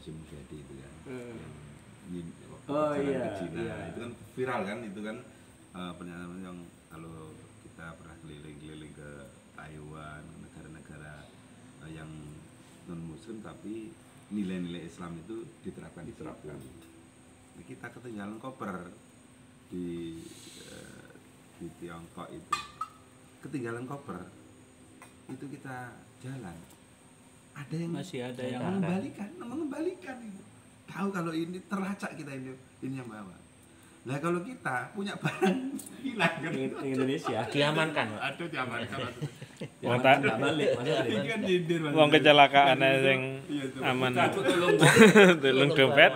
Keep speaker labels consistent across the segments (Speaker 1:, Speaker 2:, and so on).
Speaker 1: Hashim Muzadi itu kan.
Speaker 2: Oh iya,
Speaker 1: ke Cina.
Speaker 2: iya.
Speaker 1: Itu kan viral kan, itu kan pernyataan yang kalau kita pernah keliling-keliling ke Taiwan, negara-negara yang non muslim tapi nilai-nilai Islam itu diterapkan. Nah, kita ketinggalan koper di Tiongkok itu, ketinggalan koper itu kita jalan, ada yang
Speaker 3: masih ada yang
Speaker 1: mengembalikan itu. Tahu kalau ini terlacak kita ini yang bawa. Nah kalau kita punya barang hilang kan
Speaker 2: Di Indonesia
Speaker 4: Diamankan.
Speaker 1: aduh diamankan.
Speaker 5: Wong tak
Speaker 2: nggak balik maksudnya.
Speaker 1: Ini kan nyindir, Mas.
Speaker 5: wong kecelakaan sing
Speaker 1: Iya, tuh.
Speaker 5: aman.
Speaker 2: Tolong
Speaker 5: Tulung dompet.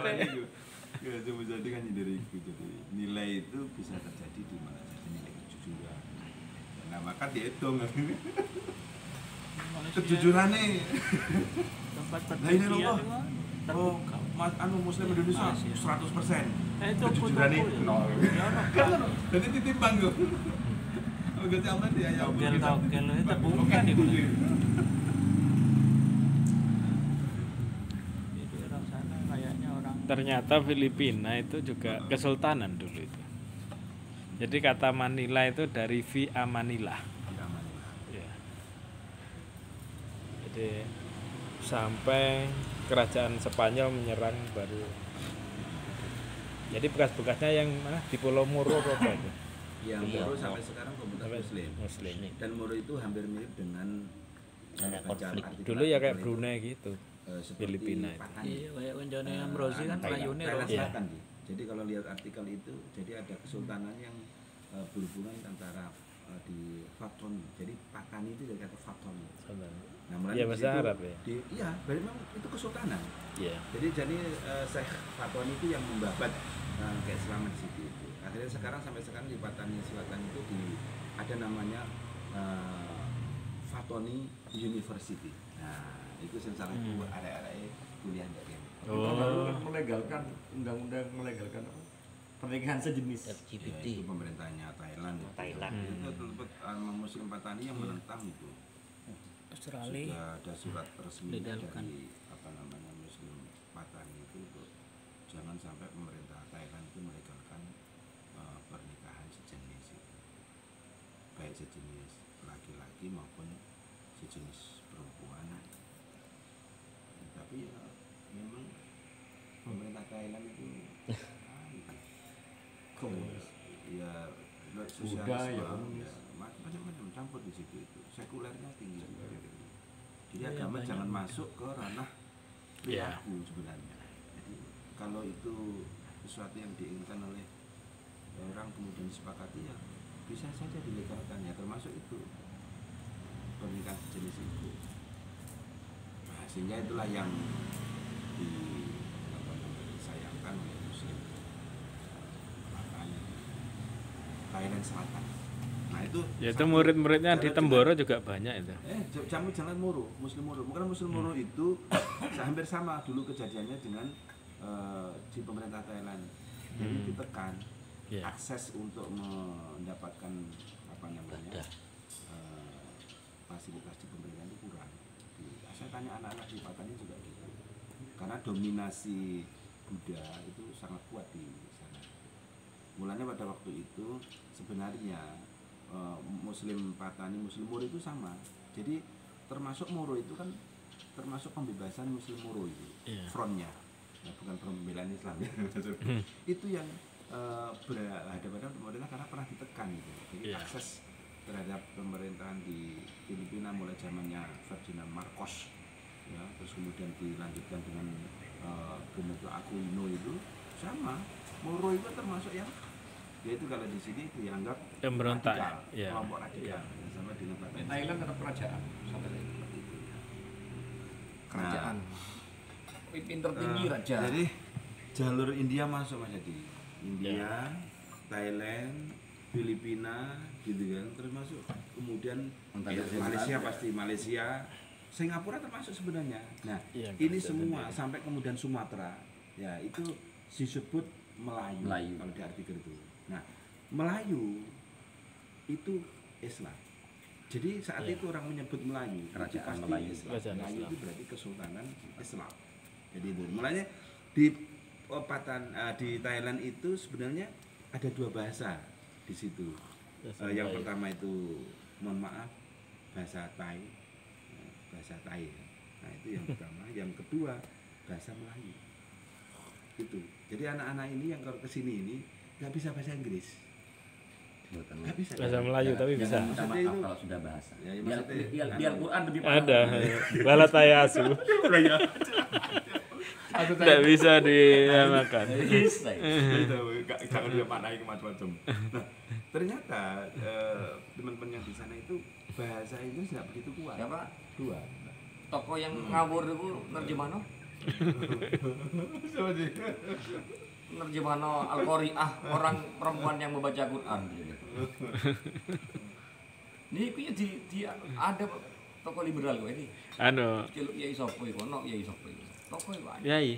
Speaker 1: Ya, cuma jadi kan nyindir itu. Jadi nilai itu bisa terjadi di mana saja, nilai kejujuran. Nah maka dihitung. Kejujurannya.
Speaker 3: tempat
Speaker 1: Nah ini loh,
Speaker 3: perjudian
Speaker 1: Pak.
Speaker 3: itu
Speaker 1: Oh, Mas Muslim Indonesia
Speaker 3: Masih.
Speaker 1: 100%.
Speaker 3: itu
Speaker 1: Kejujurannya
Speaker 3: foto-foto.
Speaker 1: nol.
Speaker 3: Ya, ono.
Speaker 1: Jadi ditimbang tuh. Oh, gitu aman dia ya.
Speaker 3: Togel itu bukan itu. Itu orang sana kayaknya orang
Speaker 5: Ternyata Filipina itu juga kesultanan dulu itu. Jadi kata Manila itu dari Via Manila. Ya. Jadi sampai kerajaan Spanyol menyerang baru. Jadi bekas-bekasnya yang mana di Pulau Moro apa itu?
Speaker 1: Yang Moro sampai sekarang komunitas Muslim.
Speaker 5: Muslim.
Speaker 1: Dan Moro itu hampir mirip dengan
Speaker 4: Ada konflik.
Speaker 5: Dulu ya kayak Brunei gitu.
Speaker 1: seperti
Speaker 5: Filipina itu.
Speaker 1: Patani.
Speaker 3: iya kayak Wenjone Amrozi kan Mayune
Speaker 1: Thailand
Speaker 5: Iya.
Speaker 1: Selatan, Ji. Jadi kalau lihat artikel itu, jadi ada kesultanan yang berhubungan antara di Faton. Jadi Patani itu dari kata Faton. Nah, mulai
Speaker 5: Iya,
Speaker 1: di
Speaker 5: bahasa
Speaker 1: situ
Speaker 5: Arab ya?
Speaker 1: Iya, berarti memang itu kesultanan.
Speaker 5: Iya.
Speaker 1: Jadi Syekh Fatoni itu yang membabat keislaman di situ itu. Akhirnya sampai sekarang di Patani Selatan itu ada namanya Fatoni University. Nah, itu salah satu area-area kuliah dari
Speaker 2: Tahun lalu kan melegalkan undang-undang melegalkan apa? Pernikahan sejenis.
Speaker 4: LGBT.
Speaker 1: itu pemerintahnya Thailand.
Speaker 4: Thailand.
Speaker 1: Itu tempat Muslim Patani yang menentang itu.
Speaker 3: Australia
Speaker 1: Sudah ada surat resmi
Speaker 3: Legalkan.
Speaker 1: dari Muslim Patani itu untuk jangan sampai pemerintah Thailand itu melegalkan pernikahan sejenis itu. Baik sejenis laki-laki maupun sejenis perempuan. Tapi ya memang pemerintah Thailand itu
Speaker 2: Komunis.
Speaker 1: ya
Speaker 2: Buddha,
Speaker 1: sosialisme
Speaker 2: ya, komunis.
Speaker 1: ya, macam-macam campur di situ itu, sekulernya tinggi. Jadi
Speaker 3: Ya,
Speaker 1: agama
Speaker 3: banyak.
Speaker 1: jangan masuk ke ranah
Speaker 5: Iya.
Speaker 1: perilaku sebenarnya. Jadi kalau itu sesuatu yang diinginkan oleh orang kemudian disepakati ya bisa saja dilegalkan ya, termasuk itu pernikahan sejenis itu. Nah, sehingga itulah yang disayangkan oleh Muslim makanya Thailand Selatan. Nah itu
Speaker 5: Ya itu
Speaker 1: satu
Speaker 5: murid-muridnya
Speaker 1: cara
Speaker 5: di Temboro juga banyak itu.
Speaker 1: jangan Moro, Muslim Moro. Bukan Muslim Moro itu hampir sama dulu kejadiannya dengan di pemerintah Thailand. Jadi ditekan
Speaker 5: Iya.
Speaker 1: akses untuk mendapatkan apa namanya fasilitas di pemerintahan itu kurang. Saya tanya anak-anak di Patani juga gitu. Karena dominasi Buddha itu sangat kuat di sana. Mulanya pada waktu itu sebenarnya Muslim Patani, Muslim Moro itu sama. Jadi termasuk Moro itu kan termasuk pembebasan Muslim Moro itu,
Speaker 5: Iya.
Speaker 1: frontnya, ya, bukan pembelaan Islam ya. Itu yang berhadapan pemerintah karena pernah ditekan gitu. Jadi
Speaker 5: Iya.
Speaker 1: akses terhadap pemerintahan di Filipina mulai zamannya Ferdinand Marcos, ya, terus kemudian dilanjutkan dengan Benito Aquino itu sama. Moro itu termasuk yang yaitu kalau di sini dianggap
Speaker 5: Pemberontak,
Speaker 1: radikal,
Speaker 5: ya.
Speaker 1: kelompok radikal, sama dengan Patani.
Speaker 2: Thailand ada kerajaan sampai saat ini. Kerajaan. Pemimpin tertinggi raja.
Speaker 1: Jadi jalur India masuk Mas Hadi. India, Thailand, Filipina, gitu kan, termasuk kemudian
Speaker 2: Antara
Speaker 1: ya, Malaysia
Speaker 2: Thailand,
Speaker 1: pasti Malaysia, Singapura termasuk sebenarnya. Nah,
Speaker 5: Iya,
Speaker 1: ini
Speaker 5: bisa
Speaker 1: semua
Speaker 5: benar.
Speaker 1: sampai kemudian Sumatera, ya itu disebut Melayu,
Speaker 2: Melayu.
Speaker 1: kalau di artikel itu. Nah, Melayu itu Islam. Jadi saat
Speaker 5: Iya.
Speaker 1: itu orang menyebut Melayu, itu
Speaker 2: Kerajaan
Speaker 1: pasti
Speaker 2: Melayu.
Speaker 1: Islam.
Speaker 5: Kerajaan
Speaker 1: Melayu
Speaker 5: Islam.
Speaker 1: itu berarti kesultanan Islam. Jadi itu mulanya di di Thailand itu sebenarnya ada 2 bahasa di situ. Yang pertama itu mohon maaf bahasa Thai, bahasa Thai. Nah itu yang pertama. Yang kedua bahasa Melayu. Itu. Jadi anak-anak ini yang kalau kesini ini nggak bisa bahasa Inggris. Nggak bisa.
Speaker 5: Bahasa Melayu tapi bisa.
Speaker 4: Jangan minta
Speaker 1: Maksudnya
Speaker 4: maaf
Speaker 1: itu-
Speaker 4: kalau sudah bahasa.
Speaker 1: Ya, ya,
Speaker 4: biar,
Speaker 1: maksudnya-
Speaker 4: biar Quran lebih paham.
Speaker 5: Ada. Balataya asu.
Speaker 2: Atau
Speaker 5: Tidak bisa dimakan.
Speaker 4: Bisa.
Speaker 1: Jangan dia maknai macam-macam. Nah, ternyata teman-teman yang di sana itu bahasa Inggris nggak begitu kuat.
Speaker 4: Siapa?
Speaker 1: 2.
Speaker 4: Toko yang ngawur itu nerjemano?
Speaker 1: Siapa sih?
Speaker 4: Nerjemano Al-Qari'ah, orang perempuan yang membaca Quran. Ini punya di ada toko liberal kok ini.
Speaker 5: Anu,
Speaker 4: Celuk Kiai Sopo iku, ono Kiai Sopo iku. Toko iku ada.
Speaker 5: yai.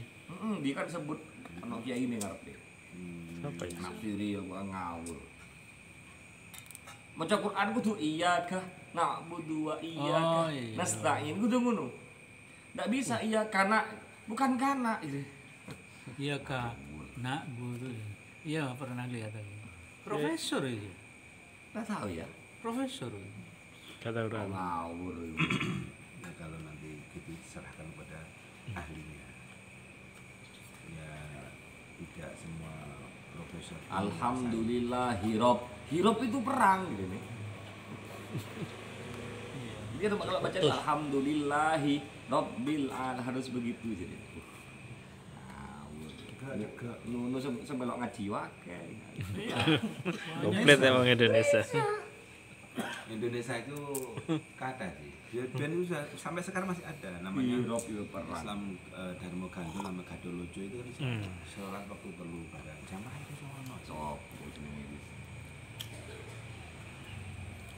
Speaker 4: Dia kan sebut ono Kiai ini ngarepe.
Speaker 5: Apa ya?
Speaker 4: Nafsiri kok ngawur. Maca Quran kudu iya kah? Na'budu wa iya kah?
Speaker 3: Oh, iya.
Speaker 4: Nasta'in kudu ngono. Ndak bisa iya karena bukan karena itu.
Speaker 3: Iya kak, nak guru. Iya pernah lihat aku. Profesor itu,
Speaker 4: Nggak tahu ya.
Speaker 3: profesor.
Speaker 5: Kata orang.
Speaker 4: Ngawur itu.
Speaker 1: Nah kalau nanti gitu serahkan kepada ahlinya. Ya tidak semua profesor.
Speaker 4: Alhamdulillah hirop. Hirop itu perang gitu nih. Dia tuh kalau baca alhamdulillahi rabbil alamin harus begitu jadi. Nu sebelok ngaji wae.
Speaker 5: Komplit emang Indonesia.
Speaker 1: Indonesia itu kata sih. Dan itu sampai sekarang masih ada namanya
Speaker 4: Hirop itu perang.
Speaker 1: Islam Dharma Gandul sama Gadolojo itu kan sholat waktu perlu pada jamaah itu sono.
Speaker 4: Sok.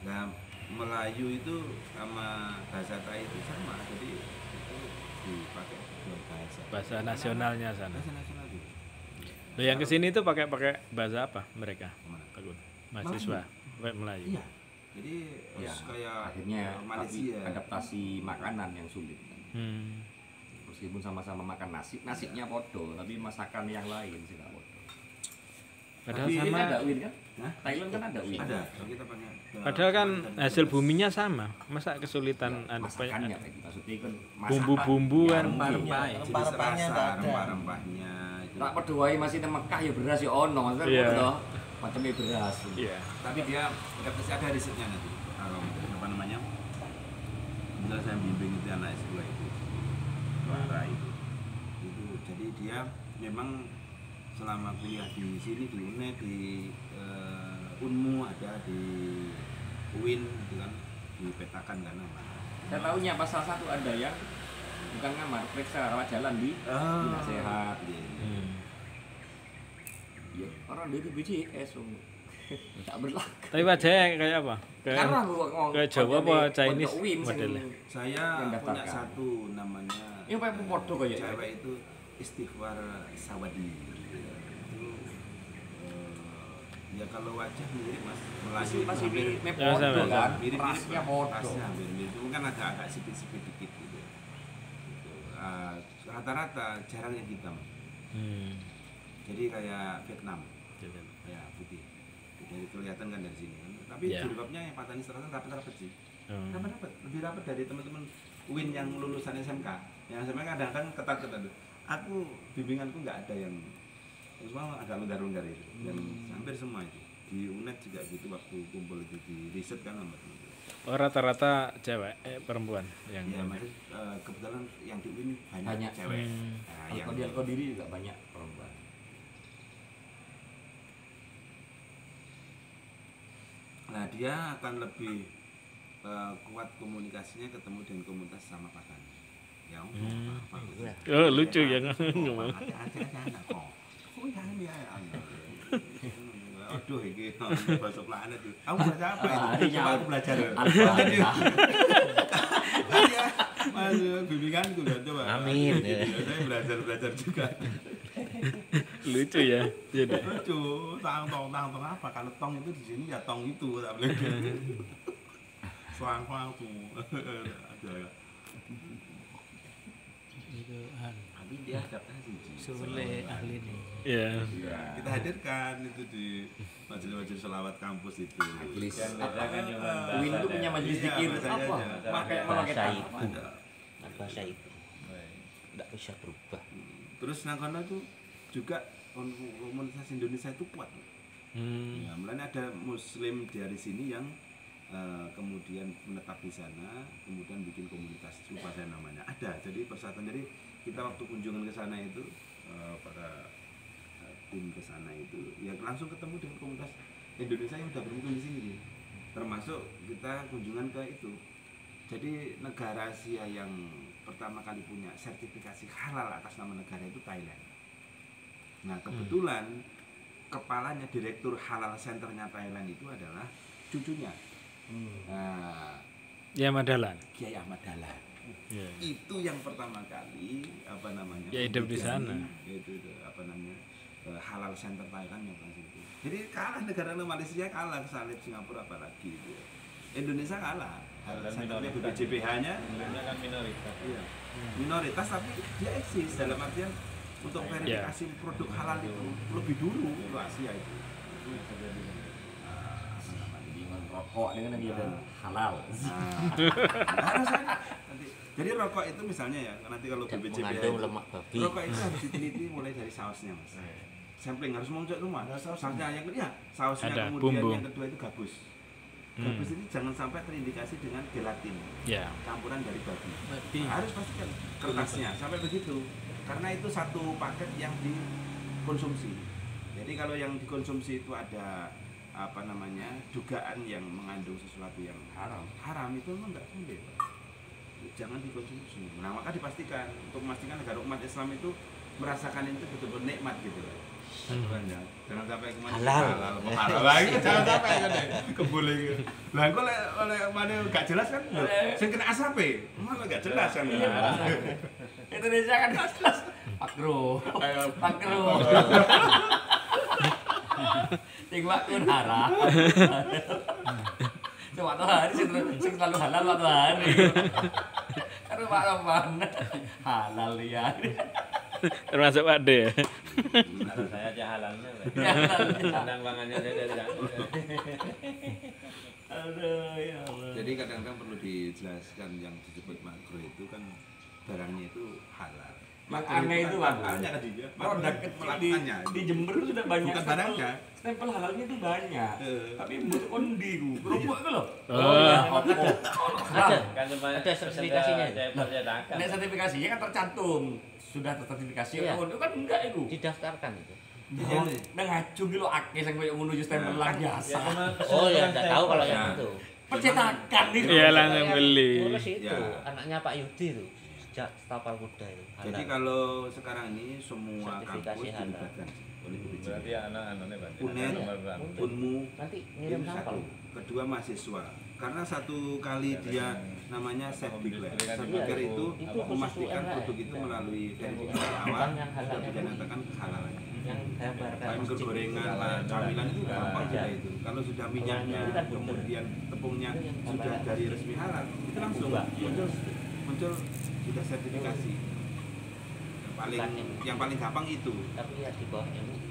Speaker 1: Nah Melayu itu sama bahasa Thai itu sama, jadi itu dipakai 2 bahasa.
Speaker 5: Bahasa nasionalnya sana.
Speaker 1: Bahasa nasional juga.
Speaker 5: Loh, yang kesini tuh pakai bahasa apa mereka?
Speaker 1: Kemana?
Speaker 5: Takut. Mahasiswa. Pakai Melayu.
Speaker 1: Iya. Jadi
Speaker 4: Ya,
Speaker 1: kayak
Speaker 4: akhirnya
Speaker 1: Malaysia.
Speaker 4: adaptasi makanan yang sulit.
Speaker 5: Hmm.
Speaker 4: Meskipun sama-sama makan nasinya podo, tapi masakan yang lain sih nggak podo.
Speaker 5: Padahal
Speaker 4: Tapi
Speaker 5: sama.
Speaker 4: ada win kan?
Speaker 1: Hah?
Speaker 4: Thailand kan ada win.
Speaker 1: Ada. Kita banyak.
Speaker 5: Padahal kan hasil buminya sama. Masa kesulitan anu,
Speaker 4: Masakannya
Speaker 5: banyak-
Speaker 4: kayak maksudnya kan
Speaker 5: Bumbu-bumbu kan.
Speaker 3: Rempah-rempah ya.
Speaker 1: Jenis
Speaker 6: Rempah-rempahnya
Speaker 1: rasa,
Speaker 6: nggak ada.
Speaker 1: rempah-rempahnya itu.
Speaker 4: tak podo wae masih nang Mekah ya beras ya ono, maksudnya
Speaker 5: Iya.
Speaker 4: podo. Macamnya beras.
Speaker 5: Iya.
Speaker 1: Tapi dia ada risetnya nanti. Kalau apa namanya? Misal saya bimbing itu anak sekolah itu. Clara itu. Jadi dia memang selama kuliah di sini di UNED di Unmu ada di UIN gitu kan dipetakan kan nama.
Speaker 4: Saya tahunya pasal 1 ada yang bukan ngamar, periksa rawat jalan di dinas sehat.
Speaker 5: Hmm.
Speaker 4: Ya, orang dari BPJS tak berlaku.
Speaker 5: Tapi wajahnya kayak apa?
Speaker 4: Karena
Speaker 5: Kayak
Speaker 4: aku ngomong
Speaker 5: kayak Jawa apa Chinese
Speaker 4: pondok Win sing
Speaker 5: modelnya?
Speaker 1: Saya
Speaker 4: yang
Speaker 1: punya
Speaker 4: daftarkan.
Speaker 1: satu namanya
Speaker 4: Ini apa yang podo kayak ya?
Speaker 1: cewek itu Istighfar Sawadi. Itu ya kalau wajah mirip Mas Melayu
Speaker 4: masih
Speaker 1: hampir-
Speaker 4: mirip
Speaker 5: Ya, sama,
Speaker 4: podo kan,
Speaker 1: mirip
Speaker 4: rasnya podo.
Speaker 1: rasnya hampir mirip. Cuma kan agak sipit-sipit dikit gitu. Gitu. Rata-rata jarang yang hitam.
Speaker 5: Hmm.
Speaker 1: Jadi kayak Vietnam. Ya putih. Jadi kelihatan kan dari sini kan. Tapi
Speaker 5: Ya.
Speaker 1: jilbabnya yang Patani Selatan rapat-rapat sih.
Speaker 5: Oh.
Speaker 1: Rapat-rapat, lebih rapat dari teman-teman UIN yang lulusan SMK. Yang SMK kadang-kadang ketat-ketat. Aku bimbinganku nggak ada yang semua agak longgar-longgar itu. Dan hampir semua itu. Di UNED juga gitu waktu kumpul itu di riset kan sama teman-teman.
Speaker 5: Oh, rata-rata cewek, perempuan yang.
Speaker 1: Ya, maksud kebetulan yang di UIN banyak,
Speaker 4: Banyak.
Speaker 1: cewek.
Speaker 5: Hmm.
Speaker 1: Nah,
Speaker 4: Kalau
Speaker 1: yang
Speaker 4: Kodiri juga banyak perempuan.
Speaker 1: Nah dia akan lebih kuat komunikasinya ketemu dengan komunitas sama Patani. Ya,
Speaker 5: Oh, lucu ya ngomong.
Speaker 1: anak kok. Kok ini ya? Aduh, ini bahasa planet itu. Kamu belajar apa itu? Coba aku belajar.
Speaker 4: Alfa.
Speaker 1: Iya, Mas, bimbinganku kan coba.
Speaker 6: Amin.
Speaker 1: Saya belajar juga.
Speaker 5: Lucu ya. Jadi.
Speaker 1: Lucu, tong apa? Kalau tong itu di sini ya tong itu, tak boleh. Soang tuh. Ada.
Speaker 3: Itu
Speaker 1: Tapi diadaptasi. Ji.
Speaker 3: Sule ahli nih.
Speaker 5: Iya.
Speaker 1: Iya, kita hadirkan itu di majelis-majelis sholawat kampus itu.
Speaker 4: Majelis.
Speaker 1: Dan
Speaker 4: Kan cuma
Speaker 2: UIN itu punya majelis
Speaker 1: Iya,
Speaker 2: zikir
Speaker 1: bahasanya
Speaker 2: apa?
Speaker 1: aja.
Speaker 2: Pakai
Speaker 6: Bahasa
Speaker 2: tangan.
Speaker 6: ibu.
Speaker 1: Ada.
Speaker 6: Bahasa ibu. Nggak bisa berubah.
Speaker 1: Terus nang kono tuh juga komunitas Indonesia itu kuat.
Speaker 5: Hmm.
Speaker 1: Ya, mulanya ada muslim dari sini yang kemudian menetap di sana, kemudian bikin komunitas, lupa saya namanya. Ada, jadi persatuan. Jadi kita waktu kunjungan ke sana itu para tim ke sana itu ya langsung ketemu dengan komunitas Indonesia yang sudah bermukim di sini. Termasuk kita kunjungan ke itu. Jadi negara Asia yang pertama kali punya sertifikasi halal atas nama negara itu Thailand. Nah, kebetulan kepalanya direktur halal centernya Thailand itu adalah cucunya. Nah,
Speaker 5: Ya Madalan.
Speaker 1: Kiai Ahmad Dahlan.
Speaker 5: Iya.
Speaker 1: Itu yang pertama kali apa namanya?
Speaker 5: Ya, hidup di sana.
Speaker 1: Yaitu apa namanya? Halal center Thailand yang pas itu. Jadi kalah negara Malaysia kalah salib Singapura apalagi gitu. Indonesia kalah. Halal centernya BPJPH-nya
Speaker 4: kan minoritas.
Speaker 1: iya. Minoritas tapi dia eksis dalam artian untuk verifikasi produk halal itu lebih dulu itu Asia itu.
Speaker 2: Rokok dengan yang bilang halal.
Speaker 1: Jadi rokok itu misalnya ya nanti kalau
Speaker 6: Dan
Speaker 1: BPJPH
Speaker 6: mengandung
Speaker 1: itu,
Speaker 6: lemak babi.
Speaker 1: rokok itu harus diteliti mulai dari sausnya mas. Sampling harus muncul rumah. Sausnya yang kedua, sausnya
Speaker 5: Ada
Speaker 1: kemudian
Speaker 5: bumbu.
Speaker 1: yang kedua itu gabus. Gabus ini jangan sampai terindikasi dengan gelatin
Speaker 5: Ya.
Speaker 1: campuran dari babi.
Speaker 3: Babi.
Speaker 1: Harus pastikan kertasnya sampai begitu. Karena itu satu paket yang dikonsumsi. Jadi kalau yang dikonsumsi itu ada apa namanya dugaan yang mengandung sesuatu yang haram itu memang nggak boleh, Pak. Jangan dikonsumsi. Nah maka dipastikan untuk memastikan agar umat Islam itu merasakan itu betul-betul nikmat gitu. Jangan sampai kemana halal lagi jangan sampai kan kebule gitu. Lah kok oleh mana nggak jelas kan? Sing kena asape, malah nggak jelas kan.
Speaker 2: Indonesia kan nggak jelas. Pakro. Sing waktu haram. Sing waktu hari sing selalu halal waktu hari. Karo Pak Roman halal ya.
Speaker 5: Termasuk Pak D ya.
Speaker 4: Kalau saya aja halalnya,
Speaker 2: Ya, halalnya.
Speaker 4: senang bangannya saya dari sana.
Speaker 2: Aduh ya Allah.
Speaker 1: Jadi kadang-kadang perlu dijelaskan yang disebut makro itu kan barangnya itu halal.
Speaker 2: Yang aneh itu Pak.
Speaker 1: Makronya tadi ya.
Speaker 2: Produk kecil di Jember itu sudah banyak.
Speaker 1: Bukan barangnya.
Speaker 2: Stempel halalnya itu banyak. Tapi butuh kondi ku. Kerupuk itu loh.
Speaker 5: Oh.
Speaker 6: Ada.
Speaker 4: Kan semuanya
Speaker 6: Ada sertifikasinya.
Speaker 4: saya percetakan.
Speaker 2: Nek sertifikasinya kan tercantum. Sudah tersertifikasi
Speaker 6: Iya.
Speaker 2: itu kan enggak itu.
Speaker 6: Didaftarkan itu.
Speaker 2: Nang ngacung ki lho akeh sing koyo ngono yo stempel lah biasa.
Speaker 6: Oh ya, nggak tahu kalau yang itu.
Speaker 2: Percetakan itu.
Speaker 5: Iya langsung beli.
Speaker 6: Ngurus itu,
Speaker 1: Ya.
Speaker 6: anaknya Pak Yudi itu. Sejak tapal kuda itu.
Speaker 1: Jadi
Speaker 6: halal.
Speaker 1: kalau sekarang ini semua
Speaker 6: Sertifikasi
Speaker 1: kampus
Speaker 6: halal.
Speaker 1: dilibatkan oleh BPJS.
Speaker 4: Berarti anak-anaknya berarti.
Speaker 1: Unet,
Speaker 6: Mungkin.
Speaker 1: Unmu,
Speaker 6: Nanti ngirim
Speaker 1: itu
Speaker 6: sampel.
Speaker 1: satu. Kedua mahasiswa. Karena satu kali dia namanya self declare. Self declare itu
Speaker 6: Itu khusus
Speaker 1: memastikan
Speaker 6: UMKM.
Speaker 1: produk itu melalui verifikasi awal
Speaker 6: Bukan yang
Speaker 1: sudah
Speaker 6: halalnya.
Speaker 1: dinyatakan kehalalannya.
Speaker 6: Yang gambar
Speaker 1: Kayak gorengan, camilan itu gampang sudah itu. Kalau sudah minyaknya, kemudian tepungnya sudah dari resmi halal, itu langsung muncul sudah sertifikasi. Yang paling gampang itu.
Speaker 6: Tapi ya di bawah MUI.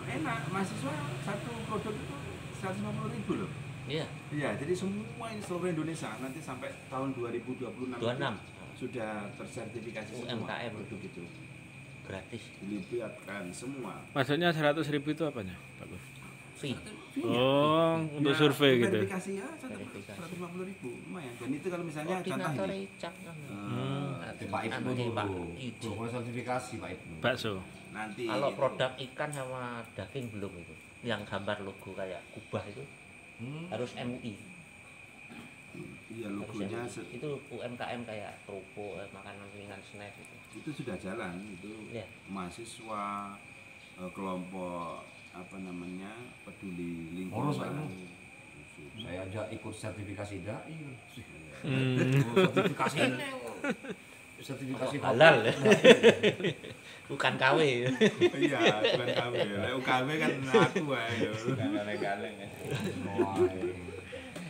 Speaker 1: Enak, mahasiswa satu produk itu 150.000 loh.
Speaker 6: Iya,
Speaker 1: Iya, jadi semua ini seluruh Indonesia nanti sampai tahun 2026 itu
Speaker 6: 26.
Speaker 1: sudah tersertifikasi semua
Speaker 6: UMKM.
Speaker 1: produk itu.
Speaker 6: Gratis.
Speaker 1: Dilibatkan semua.
Speaker 5: Maksudnya 100.000 itu apanya, Pak Gus?
Speaker 6: Fee.
Speaker 5: Oh, untuk survei gitu.
Speaker 1: Verifikasi ya,
Speaker 6: Verifikasi.
Speaker 1: 150.000 lumayan. Dan itu kalau misalnya contoh
Speaker 6: Koordinator
Speaker 1: ini.
Speaker 6: Icak kan.
Speaker 2: Pak Ibnu
Speaker 6: Anaknya Pak
Speaker 2: dulu.
Speaker 6: Ici.
Speaker 2: Belum sertifikasi Pak Ibnu.
Speaker 5: Bakso.
Speaker 1: Nanti
Speaker 6: Kalau
Speaker 1: itu.
Speaker 6: produk ikan sama daging belum itu. Yang gambar logo kayak kubah itu harus MUI.
Speaker 1: Iya
Speaker 6: Harus
Speaker 1: logonya
Speaker 6: MUI. Itu UMKM kayak kerupuk, makanan ringan, snack gitu.
Speaker 1: itu sudah jalan itu
Speaker 6: Iya.
Speaker 1: mahasiswa kelompok apa namanya peduli
Speaker 2: Ngurus, Pak
Speaker 1: lingkungan.
Speaker 2: Ibnu. Saya aja ikut sertifikasi dai.
Speaker 5: Hmm.
Speaker 2: Sertifikasi ini. Sertifikasi
Speaker 6: Halal ya. Bukan KW.
Speaker 1: Iya, bukan KW. Lek UKW kan aku aja.
Speaker 4: Galeng-galeng ya.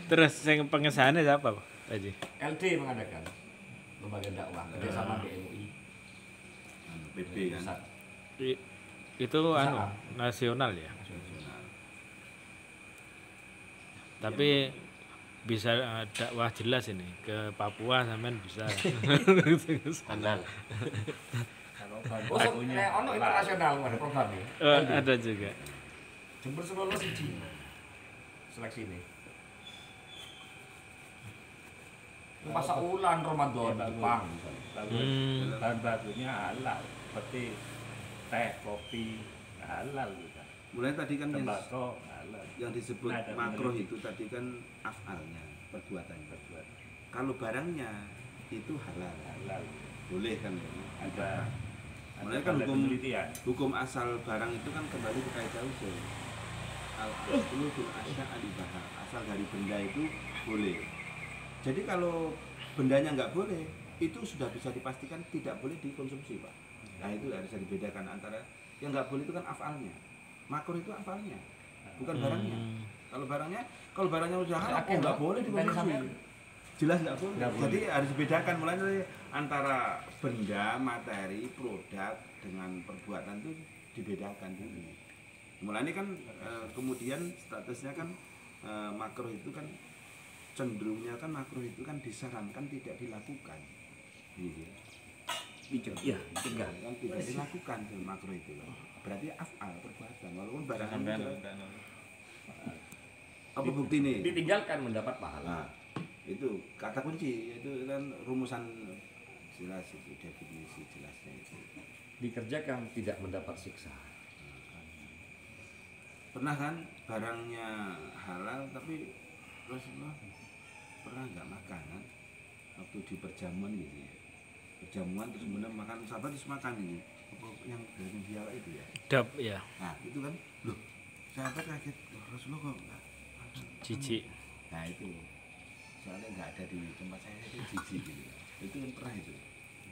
Speaker 5: Terus yang pengesahannya siapa, Pak Haji?
Speaker 2: LD mengadakan lembaga dakwah kerjasama BMUI.
Speaker 1: PBB kan.
Speaker 2: Pusat.
Speaker 5: Itu anu nasional ya.
Speaker 1: Nasional.
Speaker 5: Tapi bisa dakwah jelas ini ke Papua sampean bisa.
Speaker 6: Halal.
Speaker 2: Oh, ono internasional ada program ya.
Speaker 5: Ada juga.
Speaker 2: Jember Solo siji. Seleksi ini. Masa ulan Ramadan Jepang.
Speaker 4: Bahan bakunya halal, seperti teh, kopi halal juga.
Speaker 1: Mulai tadi kan
Speaker 4: Tembakau halal.
Speaker 1: yang disebut
Speaker 4: Nah, ada
Speaker 1: makruh
Speaker 4: bener.
Speaker 1: itu tadi kan afalnya, perbuatannya. Kalau barangnya itu halal,
Speaker 4: Halal.
Speaker 1: boleh kan ya.
Speaker 4: Ada
Speaker 1: Mulai
Speaker 4: ada
Speaker 1: kan
Speaker 4: penelitian.
Speaker 1: hukum asal barang itu kan kembali ke kaidah usul. Al-aslu fil asya' al-ibahah. Asal dari benda itu boleh. Jadi kalau bendanya nggak boleh, itu sudah bisa dipastikan tidak boleh dikonsumsi, Pak. Nah itu harus dibedakan antara yang nggak boleh itu kan afalnya, makruh itu afalnya, bukan barangnya. Kalau barangnya udah halal, oh nggak boleh dikonsumsi. Jelas nggak boleh. Jadi harus dibedakan mulai dari antara benda, materi, produk dengan perbuatan itu dibedakan dulu. Mulai ini kan kemudian statusnya kan makruh itu kan cenderungnya kan makruh itu kan disarankan tidak dilakukan. Gitu.
Speaker 2: Iya,
Speaker 1: Kan tidak dilakukan makruh itu loh. Berarti afal perbuatan walaupun barangnya apa bukti nih?
Speaker 2: ditinggalkan mendapat pahala.
Speaker 1: Nah, itu kata kunci itu kan rumusan jelas itu definisi jelasnya itu.
Speaker 2: Dikerjakan tidak mendapat siksa.
Speaker 1: Pernah kan barangnya halal tapi Rasulullah pernah nggak makan kan waktu di perjamuan gitu ya, perjamuan terus kemudian makan sahabat terus makan gitu apa yang dari biala itu ya,
Speaker 5: Dap ya.
Speaker 1: nah itu kan loh sahabat kaget, loh, Rasulullah kok nggak makan?
Speaker 5: Jijik.
Speaker 1: Nah itu soalnya nggak ada di tempat saya itu jijik gitu, itu kan pernah itu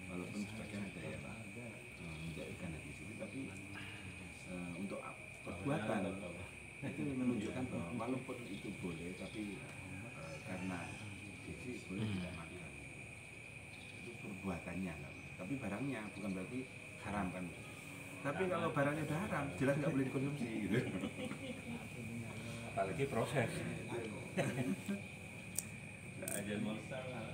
Speaker 1: walaupun sebagian ada ya menjadikan di situ tapi untuk perbuatan itu menunjukkan bahwa walaupun itu boleh tapi karena sisi boleh tidak makan itu perbuatannya lah. Tapi barangnya bukan berarti haram kan, tapi kalau barangnya udah haram jelas nggak boleh dikonsumsi gitu.
Speaker 4: Apalagi proses.
Speaker 1: Nggak ada masalah.